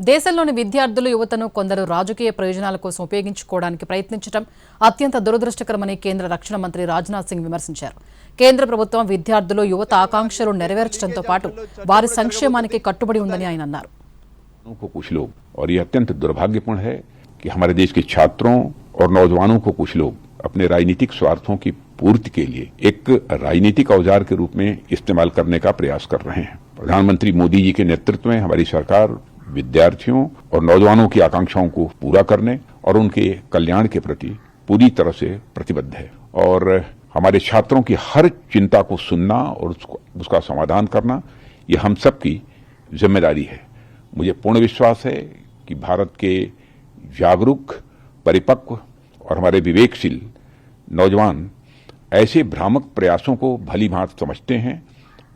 దేశంలోని విద్యార్థులు యువతను కొందరు రాజకీయ ప్రయోజనాల కోసం ఉపయోగించుకోవడానికి ప్రయత్నించడం అత్యంత దురదృష్టకరమని కేంద్ర రక్షణ మంత్రి రాజ్నాథ్ సింగ్ విమర్శించారు. కేంద్ర ప్రభుత్వం విద్యార్థులు యువత ఆకాంక్షలు నెరవేర్చడంతో పాటు వారి సంక్షేమానికి కట్టుబడి ఉందని ఆయన అన్నారు. कुछ लोग और ये अत्यंत दुर्भाग्यपूर्ण है कि हमारे देश के छात्रों और नौजवानों को कुछ लोग अपने राजनीतिक स्वार्थों की पूर्ति के लिए एक राजनीतिक औजार के रूप में इस्तेमाल करने का प्रयास कर रहे हैं. प्रधानमंत्री मोदी जी के नेतृत्व में हमारी सरकार विद्यार्थियों और नौजवानों की आकांक्षाओं को पूरा करने और उनके कल्याण के प्रति पूरी तरह से प्रतिबद्ध है और हमारे छात्रों की हर चिंता को सुनना और उसका समाधान करना ये हम सब की जिम्मेदारी है. मुझे पूर्ण विश्वास है कि भारत के जागरूक, परिपक्व और हमारे विवेकशील नौजवान ऐसे भ्रामक प्रयासों को भली भांति समझते हैं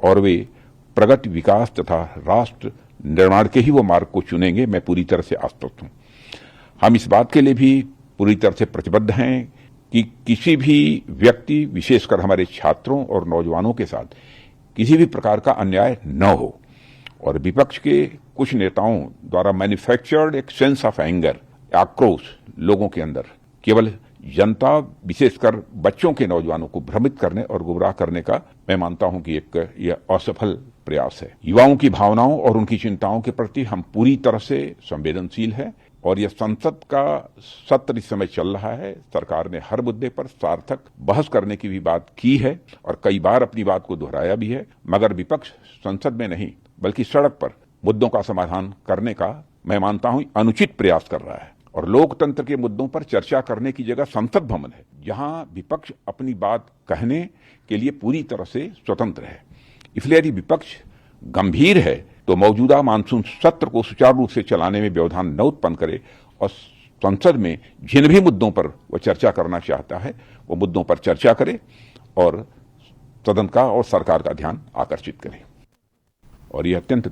और वे प्रगति, विकास तथा राष्ट्र निर्माण के ही वो मार्ग को चुनेंगे. मैं पूरी तरह से आश्वस्त हूं. हम इस बात के लिए भी पूरी तरह से प्रतिबद्ध हैं कि किसी भी व्यक्ति, विशेषकर हमारे छात्रों और नौजवानों के साथ किसी भी प्रकार का अन्याय न हो. और विपक्ष के कुछ नेताओं द्वारा मैन्युफैक्चर्ड एक सेंस ऑफ एंगर, आक्रोश लोगों के अंदर केवल जनता, विशेषकर बच्चों के नौजवानों को भ्रमित करने और गुमराह करने का मैं मानता हूं कि यह असफल प्रयास है. युवाओं की भावनाओं और उनकी चिंताओं के प्रति हम पूरी तरह से संवेदनशील हैं और यह संसद का सत्र इस समय चल रहा है. सरकार ने हर मुद्दे पर सार्थक बहस करने की भी बात की है और कई बार अपनी बात को दोहराया भी है, मगर विपक्ष संसद में नहीं बल्कि सड़क पर मुद्दों का समाधान करने का मैं मानता हूं अनुचित प्रयास कर रहा है. और लोकतंत्र के मुद्दों पर चर्चा करने की जगह संसद भवन है जहां विपक्ष अपनी बात कहने के लिए पूरी तरह से स्वतंत्र है. इसलिए यदि विपक्ष गंभीर है तो मौजूदा मानसून सत्र को सुचारू रूप से चलाने में व्यवधान न उत्पन्न करे और संसद में जिन भी मुद्दों पर वह चर्चा करना चाहता है वो मुद्दों पर चर्चा करे और सदन का और सरकार का ध्यान आकर्षित करे. और यह अत्यंत